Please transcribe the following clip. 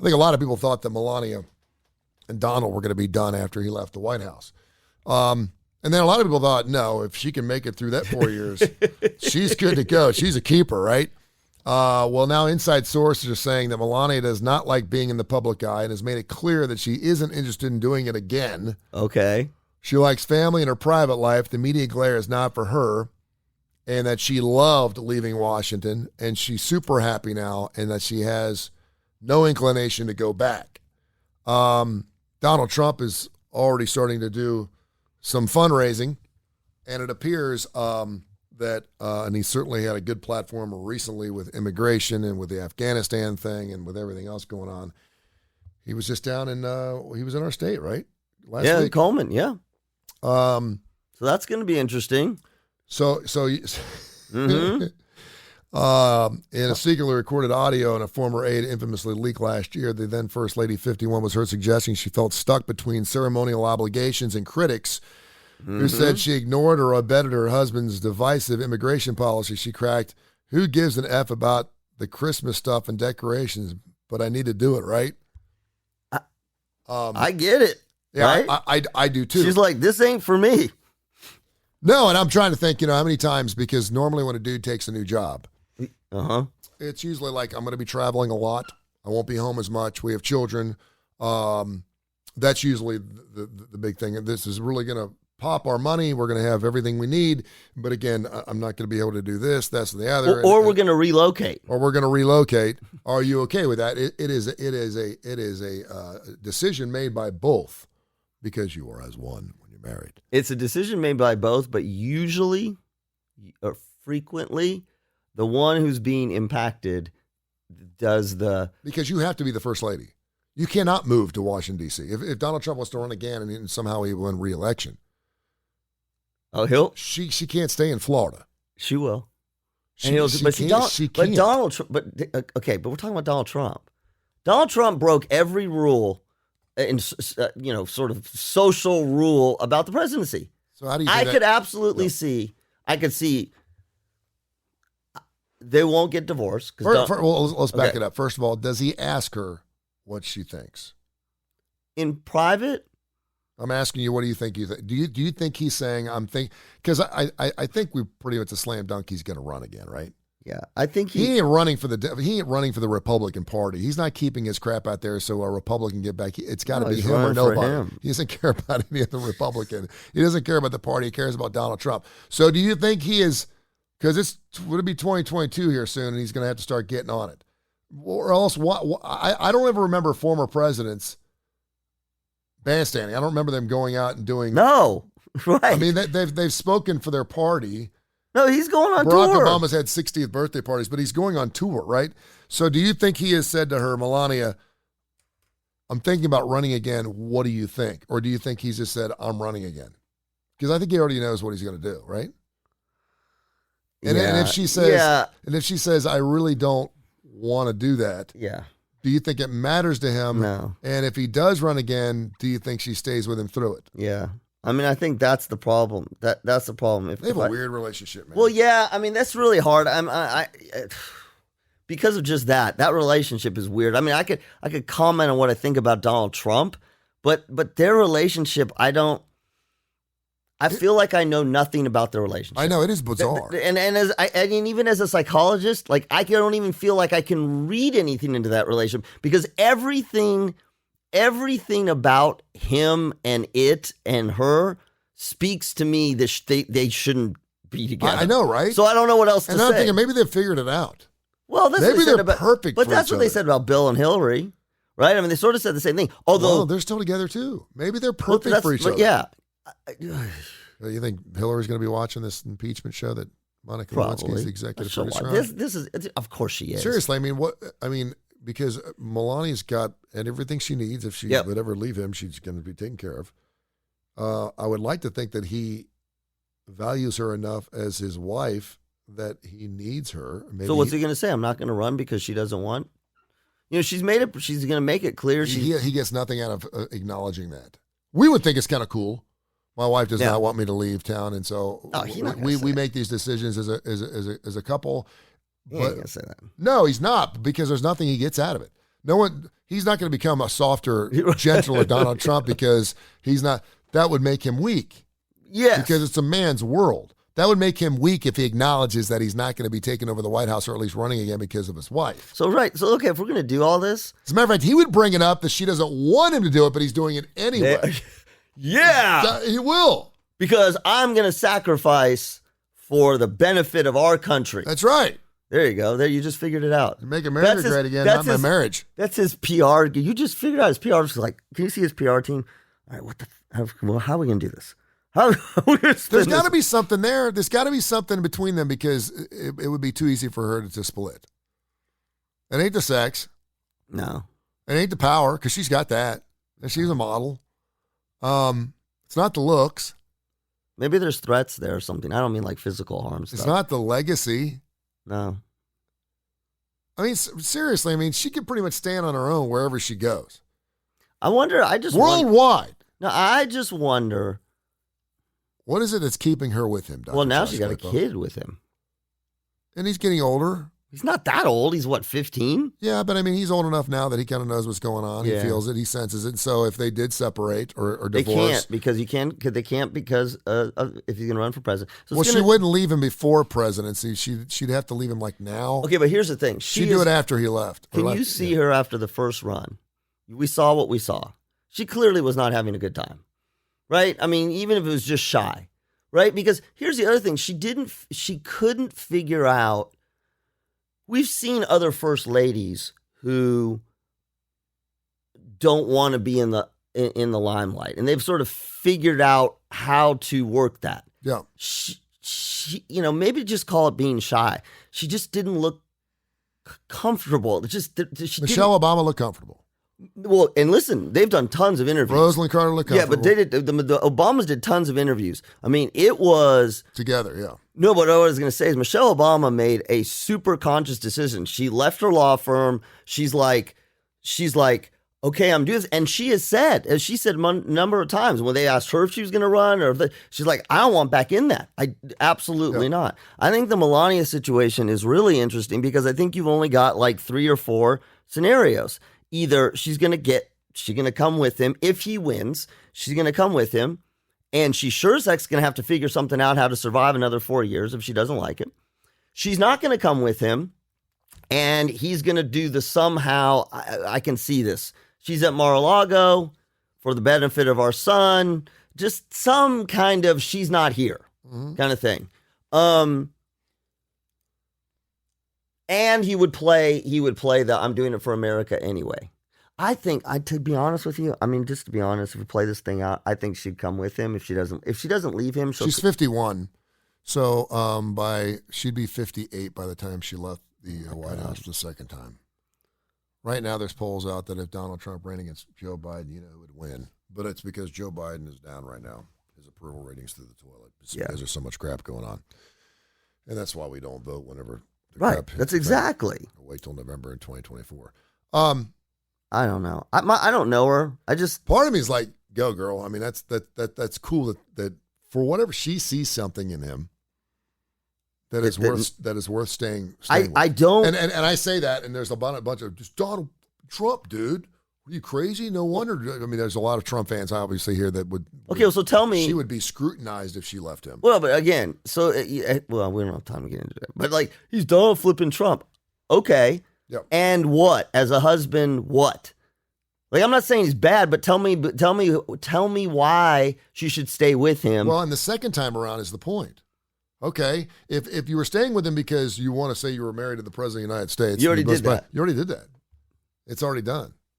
think a lot of people thought that Melania and Donald were going to be done after he left the White House. And then a lot of people thought, no, if she can make it through that 4 years, she's good to go. She's a keeper, right? Well, now inside sources are saying that Melania does not like being in the public eye and has made it clear that she isn't interested in doing it again. Okay. She likes family and her private life. The media glare is not for her, and that she loved leaving Washington, and she's super happy now, and that she has no inclination to go back. Donald Trump is already starting to do some fundraising, and it appears that, and he certainly had a good platform recently with immigration and with the Afghanistan thing and with everything else going on. He was just down in, he was in our state, right? Last week. Coleman, yeah. So that's going to be interesting. So mm-hmm. In a secretly recorded audio and a former aide infamously leaked last year, the then First Lady 51 was heard suggesting she felt stuck between ceremonial obligations and critics who said she ignored or abetted her husband's divisive immigration policy. She cracked, "Who gives an F about the Christmas stuff and decorations? But I need to do it, right?" I get it. Yeah, right? I do too. She's like, this ain't for me. No, and I'm trying to think, how many times, because normally when a dude takes a new job, it's usually like, I'm going to be traveling a lot. I won't be home as much. We have children. That's usually the big thing. And this is really going to pop our money. We're going to have everything we need. But again, I'm not going to be able to do this, that's the other. Or we're going to relocate. Or we're going to relocate. Are you okay with that? It is a decision made by both, because you are as one when you're married. It's a decision made by both, but usually or frequently, the one who's being impacted does the... Because you have to be the first lady. You cannot move to Washington, D.C. If Donald Trump was to run again and somehow he win re-election, she can't stay in Florida. She will. She can't. But Donald Trump... But we're talking about Donald Trump. Donald Trump broke every rule, in sort of social rule about the presidency. So how do you? I could absolutely see. I could see. They won't get divorced. Let's back it up. First of all, does he ask her what she thinks in private? I'm asking you, what do you think? Do you think he's saying because I think we pretty much a slam dunk he's going to run again, right? Yeah, I think he ain't running for the Republican Party. He's not keeping his crap out there so a Republican get back. It's got to be him or nobody. He doesn't care about any other Republican. He doesn't care about the party. He cares about Donald Trump. So do you think he is? Because would it be 2022 here soon, and he's going to have to start getting on it, or else what? I don't ever remember former presidents bandstanding. I don't remember them going out and doing. No, right. I mean, they've spoken for their party. No, he's going on tour. Barack tour. Obama's had 60th birthday parties, but he's going on tour, right? So do you think he has said to her, Melania, I'm thinking about running again. What do you think? Or do you think he's just said, I'm running again? Because I think he already knows what he's going to do, right? And if she says, I really don't want to do that. Yeah. Do you think it matters to him? No. And if he does run again, do you think she stays with him through it? Yeah. I mean, I think that's the problem. That's the problem. They have a weird relationship, man. Well, yeah. I mean, that's really hard. Because of just that relationship is weird. I mean, I could comment on what I think about Donald Trump, but their relationship, I feel like I know nothing about their relationship. I know, it is bizarre. And even as a psychologist, like I don't even feel like I can read anything into that relationship, because everything about him and it and her speaks to me that they shouldn't be together. I know, right? So I don't know what else to say. And I'm thinking maybe they've figured it out. Well, maybe they're perfect. But that's what they said about Bill and Hillary, right? I mean, they sort of said the same thing. Although they're still together too. Maybe they're perfect for each other. Yeah. You think Hillary's going to be watching this impeachment show that Monica Lewinsky is the executive producer on? This is, of course she is. Seriously, I mean, because Melania's got everything she needs. If she would ever leave him, she's going to be taken care of. I would like to think that he values her enough as his wife that he needs her. Maybe. So what's he going to say? I'm not going to run because she doesn't want. She's made it. She's going to make it clear. He gets nothing out of acknowledging that. We would think it's kind of cool. My wife does not want me to leave town, and so we make these decisions as a couple. He ain't gonna say that. No, he's not, because there's nothing he gets out of it. He's not going to become a softer, gentler Donald Trump because he's not. That would make him weak. Yes. Because it's a man's world. That would make him weak if he acknowledges that he's not going to be taking over the White House or at least running again because of his wife. So, right. So, okay, if we're going to do all this. As a matter of fact, he would bring it up that she doesn't want him to do it, but he's doing it anyway. Yeah. He will. Because I'm going to sacrifice for the benefit of our country. That's right. There you go. There, you just figured it out. Make America great again, not my marriage. That's his PR. You just figured out his PR. It's like, can you see his PR team? All right, how are we going to do this? There's got to be something there. There's got to be something between them because it would be too easy for her to split. It ain't the sex. No. It ain't the power because she's got that. And she's a model. It's not the looks. Maybe there's threats there or something. I don't mean like physical harm stuff. It's not the legacy. No. I mean, seriously, I mean, she can pretty much stand on her own wherever she goes. I wonder, Worldwide. No, I just wonder. What is it that's keeping her with him, Dr. Well, now Josh she got a Klapow? kid with him. And he's getting older. He's not that old. He's what, 15? Yeah, but I mean, he's old enough now that he kind of knows what's going on. Yeah. He feels it. He senses it. So if they did separate or They divorce. can't because they can't because if he's going to run for president. So she wouldn't leave him before presidency. She'd have to leave him like now. Okay, but here's the thing. She'd do it after he left. Can you see her after the first run? We saw what we saw. She clearly was not having a good time, right? I mean, even if it was just shy, right? Because here's the other thing. She couldn't figure out. We've seen other first ladies who don't want to be in the limelight, and they've sort of figured out how to work that. Yeah. She maybe just call it being shy. She just didn't look comfortable. Michelle Obama looked comfortable. Well, and listen, they've done tons of interviews. Rosalind Carter looked comfortable. Yeah, but the Obamas did tons of interviews. I mean, it was together, yeah. No, but what I was going to say is Michelle Obama made a super conscious decision. She left her law firm. She's like, okay, I'm doing this. And she has said, as she said a number of times when they asked her if she was going to run, she's like, I don't want back in that. Absolutely not. I think the Melania situation is really interesting because I think you've only got like 3 or 4 scenarios. Either she's going to come with him. If he wins, she's going to come with him. And she sure as heck's going to have to figure something out how to survive another 4 years if she doesn't like it. She's not going to come with him. And he's going to do the somehow, I can see this. She's at Mar-a-Lago for the benefit of our son. Just some kind of she's not here kind of thing. And he would play the I'm doing it for America anyway. I think, to be honest with you, I mean, just to be honest, if we play this thing out, I think she'd come with him if she doesn't leave him. She's 51, so she'd be 58 by the time she left the White House the second time. Right now, there's polls out that if Donald Trump ran against Joe Biden, who would win. But it's because Joe Biden is down right now. His approval ratings through the toilet. It's because there's so much crap going on, and that's why we don't vote whenever. Right. That's exactly. Wait till November in 2024. I don't know. I don't know her. Part of me is like, go girl. I mean, that's cool that for whatever she sees something in him that is worth staying with. I don't. And I say that, and there's a bunch of just Donald Trump, dude. Are you crazy? No wonder. I mean, there's a lot of Trump fans obviously here that would. Okay, so tell me, she would be scrutinized if she left him. Well, but again, we don't have time to get into that. But like, he's Donald flipping Trump. Okay. Yep. And what? As a husband, what? Like, I'm not saying he's bad, but tell me why she should stay with him. Well, and the second time around is the point. Okay, if you were staying with him because you want to say you were married to the president of the United States, you already did that. You already did that. It's already done.